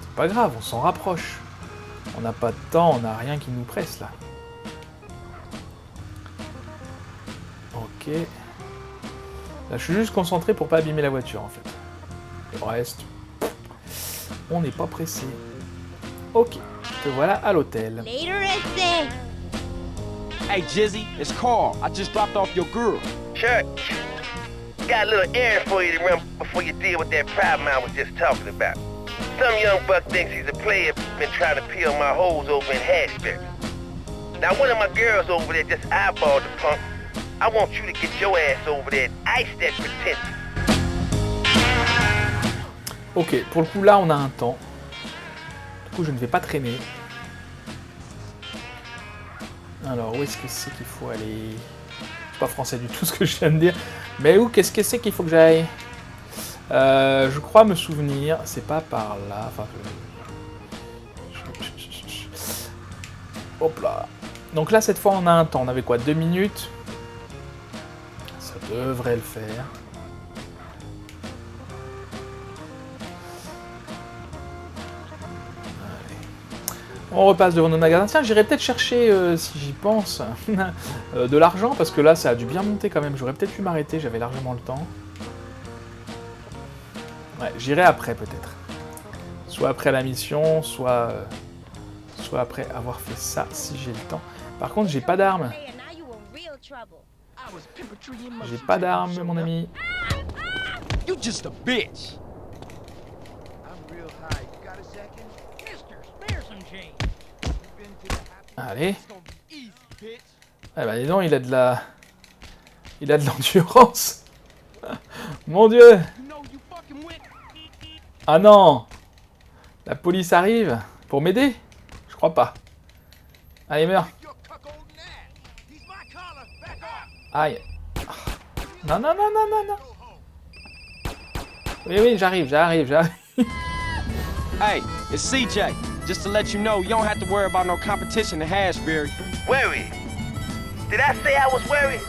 C'est pas grave, on s'en rapproche. On n'a pas de temps, on n'a rien qui nous presse là. Ok. Là, je suis juste concentré pour pas abîmer la voiture en fait. Le reste, on n'est pas pressé. Ok, te voilà à l'hôtel.
Later, Este.
Hey, Jizzy, it's Carl. I just dropped off your girl.
Sure. Got a little errand for you to run before you deal with that problem I was just talking about. Some young buck thinks he's a player, been trying to peel my hoes over in Hatchbury. Now one of my girls over there just eyeballed the punk. I want you to get your ass over there and ice that pretension.
Ok, pour le coup là on a un temps. Du coup je ne vais pas traîner. Alors où est-ce que c'est qu'il faut aller? C'est pas français du tout ce que je viens de dire. Mais où qu'est-ce que c'est qu'il faut que j'aille? Je crois me souvenir, c'est pas par là. Enfin, hop là. Donc là cette fois on a un temps. On avait quoi? 2 minutes. Ça devrait le faire. On repasse devant nos magasins. Tiens, j'irai peut-être chercher, si j'y pense, de l'argent, parce que là, ça a dû bien monter quand même. J'aurais peut-être pu m'arrêter, j'avais largement le temps. Ouais, j'irai après, peut-être. Soit après la mission, soit après avoir fait ça, si j'ai le temps. Par contre, j'ai pas d'armes. J'ai pas d'armes, mon ami.
You just a bitch.
Allez. Eh ben dis donc, il a de l'endurance. Mon Dieu. Ah non. La police arrive pour m'aider? Je crois pas. Allez, meurs. Aïe. Non, non, non, non, non, non. Oui, oui, j'arrive.
Hey, it's CJ. Just to let you know, you don't have to worry about no competition in Hashbury.
Worried? Did I say I was worried?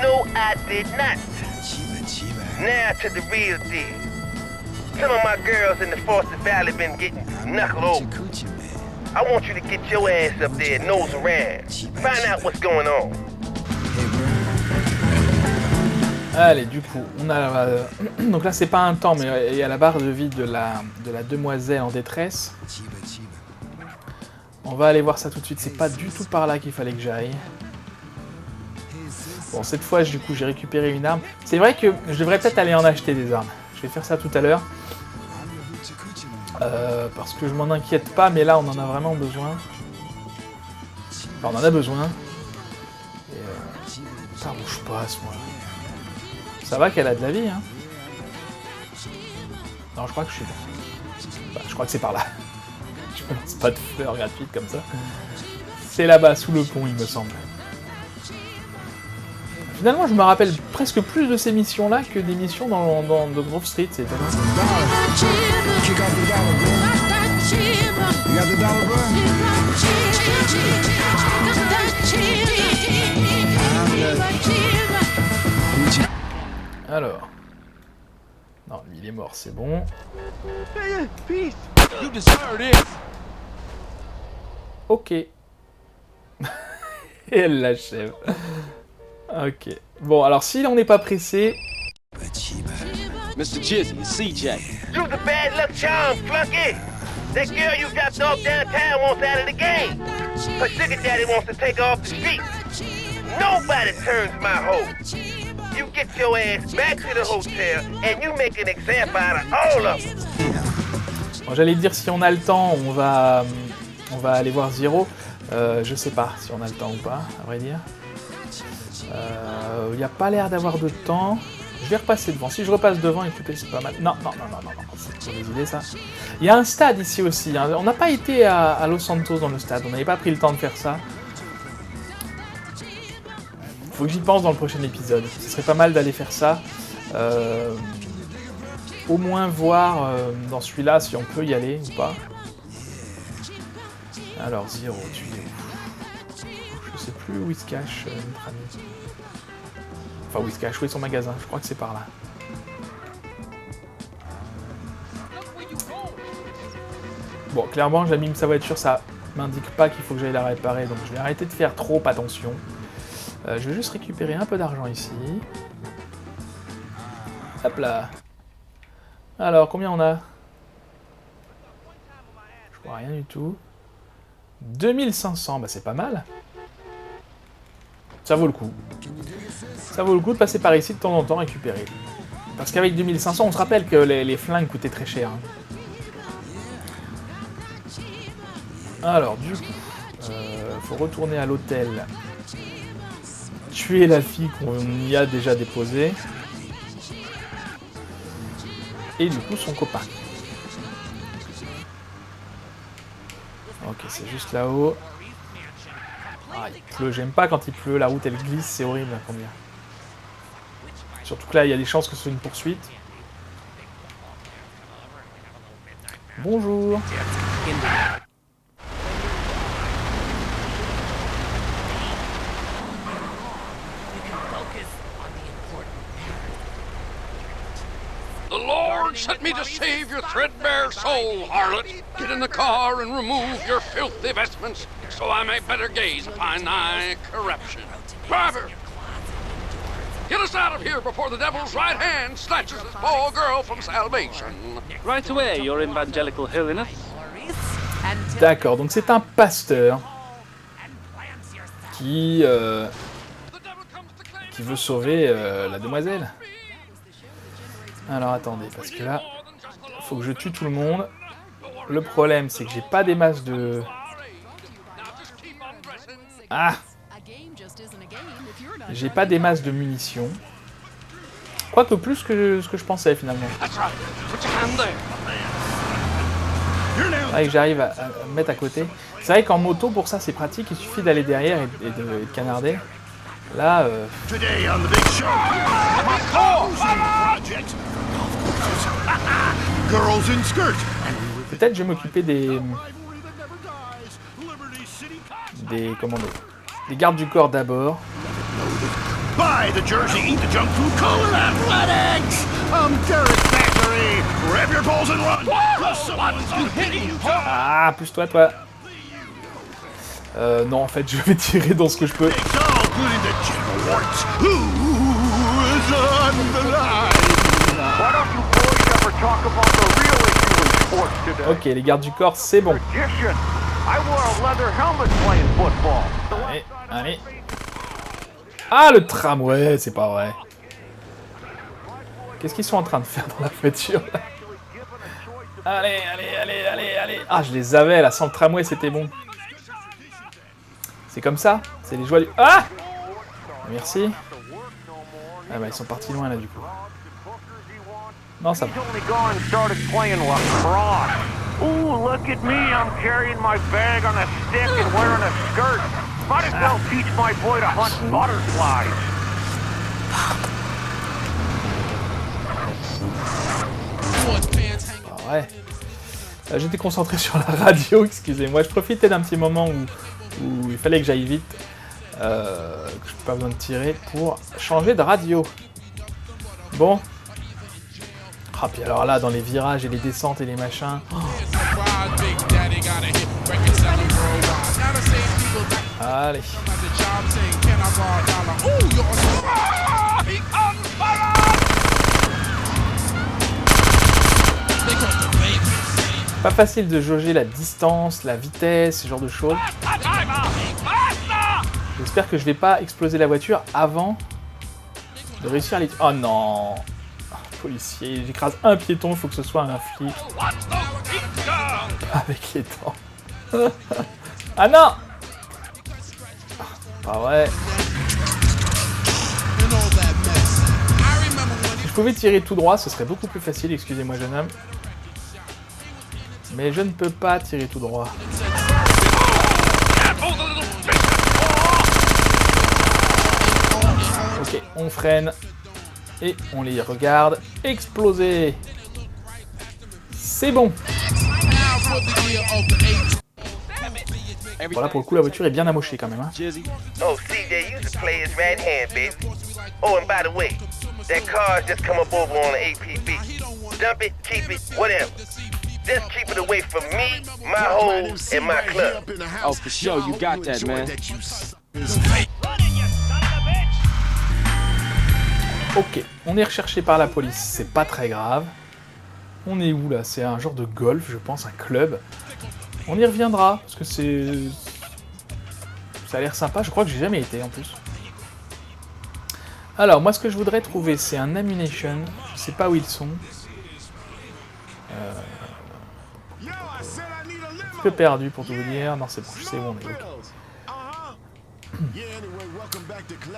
No, I did not. Now to the real deal. Some of my girls in the Foster Valley been getting knuckled over. I want you to get your ass up there and nose around. Find out what's going on.
Allez, du coup, on a donc là c'est pas un temps, mais il y a la barre de vie de la demoiselle en détresse. On va aller voir ça tout de suite. C'est pas du tout par là qu'il fallait que j'aille. Bon, cette fois, du coup, j'ai récupéré une arme. C'est vrai que je devrais peut-être aller en acheter des armes. Je vais faire ça tout à l'heure. Parce que je m'en inquiète pas, mais là, on en a vraiment besoin. Enfin, on en a besoin. Et putain, où je passe, moi. Ça va qu'elle a de la vie, hein. Non, je crois que je suis bon. Bah, je crois que c'est par là. Je me lance pas de fleurs gratuites comme ça. C'est là-bas, sous le pont, il me semble. Finalement, je me rappelle presque plus de ces missions-là que des missions dans The Grove Street, c'est étonnant. Alors... Non, lui il est mort, c'est bon. Ok. Et elle l'achève. Ok. Bon, alors si on n'est pas pressé...
Mr. Jizzy, CJ.
You're the bad luck charm, flunky. That girl you dropped off downtown wants out of the game. Her sugar daddy wants to take her off the street. Nobody turns my hoe. You get your ass back to the hotel and you make an example out of all of them.
Bon, j'allais dire si on a le temps, on va aller voir Zero. Je sais pas si on a le temps ou pas, à vrai dire. Il n'y a pas l'air d'avoir de temps. Je vais repasser devant. Si je repasse devant, écoutez, c'est pas mal. Non, c'est une mauvaise idée ça. Il y a un stade ici aussi. Hein. On n'a pas été à Los Santos dans le stade. On n'avait pas pris le temps de faire ça. Faut que j'y pense dans le prochain épisode. Ce serait pas mal d'aller faire ça. Au moins voir dans celui-là si on peut y aller ou pas. Alors, Zero, tu es où? Je sais plus où il se cache, notre ami. Enfin, où il se cache, où est son magasin? Je crois que c'est par là. Bon, clairement, j'abîme sa voiture, ça m'indique pas qu'il faut que j'aille la réparer, donc je vais arrêter de faire trop attention. Je vais juste récupérer un peu d'argent ici. Hop là. Alors, combien on a? Je vois rien du tout. 2500, bah c'est pas mal. Ça vaut le coup. Ça vaut le coup de passer par ici de temps en temps récupérer. Parce qu'avec 2500, on se rappelle que les flingues coûtaient très cher. Hein. Alors, du coup, faut retourner à l'hôtel. Tuer la fille qu'on y a déjà déposée. Et du coup, son copain. Ok, c'est juste là-haut. Ah, il pleut. J'aime pas quand il pleut. La route, elle glisse. C'est horrible, à combien. Surtout que là, il y a des chances que ce soit une poursuite. Bonjour.
The Lord sent me to save your threadbare soul, harlot. Get in the car and remove your filthy vestments, so I may better gaze upon thy corruption. Driver, get us out of here before the devil's right hand snatches this poor girl from salvation.
Right away, your evangelical holiness.
D'accord, donc c'est un pasteur qui veut sauver la demoiselle. Alors attendez, parce que là, faut que je tue tout le monde. Le problème, c'est que j'ai pas des masses de... Ah! J'ai pas des masses de munitions. Quoique plus que ce que je pensais finalement. Ouais, j'arrive à me mettre à côté. C'est vrai qu'en moto, pour ça, c'est pratique. Il suffit d'aller derrière et de canarder. Là, peut-être je vais m'occuper des gardes du corps d'abord.
Buy the jersey, eat the junk food, color athletics! Derek Factory! Grab your balls and run!
Ah, pousse-toi, toi! Non, en fait, je vais tirer dans ce que je peux. Ok, les gardes du corps, c'est bon. Allez, allez. Ah, le tramway, c'est pas vrai. Qu'est-ce qu'ils sont en train de faire dans la voiture là? Allez, allez, allez, allez, allez. Ah, je les avais là, sans le tramway, c'était bon. C'est comme ça, c'est les joies du... Ah! Merci. Ah bah, ils sont partis loin là, du coup. Non, ça va.
Ooh, look at me. I'm carrying my bag on a stick and wearing a skirt. Might as well teach my boy to hunt butterflies.
Ah ouais. J'étais concentré sur la radio, excusez-moi. Je profitais d'un petit moment où il fallait que j'aille vite. Que je n'ai pas besoin de tirer pour changer de radio. Bon. Ah, puis alors là, dans les virages et les descentes et les machins. Oh. Allez. Pas facile de jauger la distance, la vitesse, ce genre de choses. J'espère que je vais pas exploser la voiture avant de réussir à les... Oh non! Policier, j'écrase un piéton, il faut que ce soit un flic. Avec les dents. Ah non! Ah ouais. Si je pouvais tirer tout droit, ce serait beaucoup plus facile, excusez-moi jeune homme. Mais je ne peux pas tirer tout droit. Ok, on freine. Et on les regarde exploser. C'est bon. Voilà, pour le coup, la voiture est bien amochée quand même. Hein.
Oh, CJ, you should play his right hand, baby. Oh, and by the way, that car's just come up over on the APB. Dump it, keep it, whatever. Just keep it away from me, my hoes, and my club.
Oh, for sure, you got that, man.
Ok, on est recherché par la police, c'est pas très grave. On est où là? C'est un genre de golf, je pense, un club. On y reviendra, parce que c'est... Ça a l'air sympa, je crois que j'ai jamais été en plus. Alors, moi ce que je voudrais trouver, c'est un ammunition. Je sais pas où ils sont. Un peu perdu pour tout vous dire. Non, c'est bon, je sais où on est. Okay.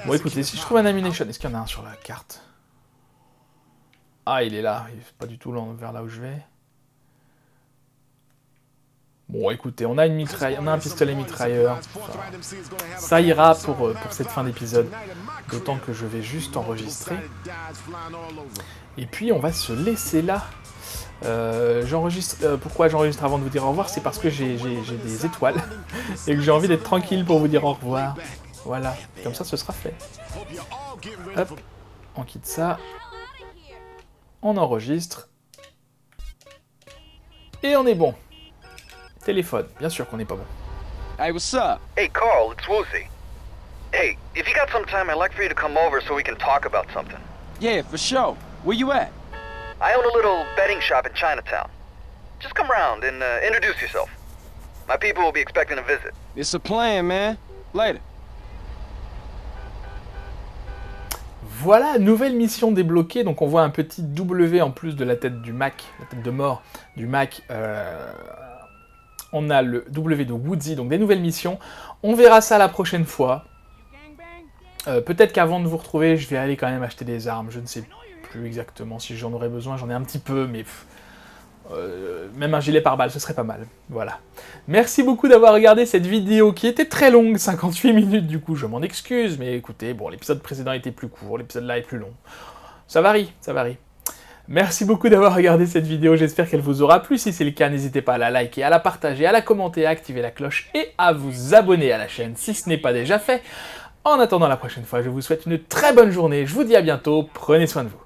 Bon, écoutez, si je trouve un ammunition, est-ce qu'il y en a un sur la carte? Ah, il est là, il est pas du tout vers là où je vais. Bon, écoutez, on a une mitraille, on a un pistolet mitrailleur. Ça ira pour cette fin d'épisode. D'autant que je vais juste enregistrer. Et puis, on va se laisser là. J'enregistre. Pourquoi j'enregistre avant de vous dire au revoir? C'est parce que j'ai des étoiles. Et que j'ai envie d'être tranquille pour vous dire au revoir. Voilà, comme ça, ce sera fait. Hop, on quitte ça. On enregistre. Et on est bon. Téléphone, bien sûr qu'on n'est pas bon.
Hey, what's up? Hey, Carl, it's Woozy. Hey, if you got some time, I'd like for you to come over so we can talk about something.
Yeah, for sure. Where you at?
I own a little betting shop in Chinatown. Just come around and introduce yourself. My people will be expecting a visit.
It's a plan, man. Later.
Voilà, nouvelle mission débloquée. Donc on voit un petit W en plus de la tête du Mac, la tête de mort du Mac. On a le W de Woozy, donc des nouvelles missions. On verra ça la prochaine fois. Peut-être qu'avant de vous retrouver, je vais aller quand même acheter des armes. Je ne sais plus exactement si j'en aurais besoin. J'en ai un petit peu, mais même un gilet pare-balles, ce serait pas mal. Voilà. Merci beaucoup d'avoir regardé cette vidéo qui était très longue, 58 minutes du coup. Je m'en excuse, mais écoutez, bon, l'épisode précédent était plus court, l'épisode là est plus long. Ça varie, ça varie. Merci beaucoup d'avoir regardé cette vidéo, j'espère qu'elle vous aura plu. Si c'est le cas, n'hésitez pas à la liker, à la partager, à la commenter, à activer la cloche et à vous abonner à la chaîne si ce n'est pas déjà fait. En attendant la prochaine fois, je vous souhaite une très bonne journée, je vous dis à bientôt, prenez soin de vous.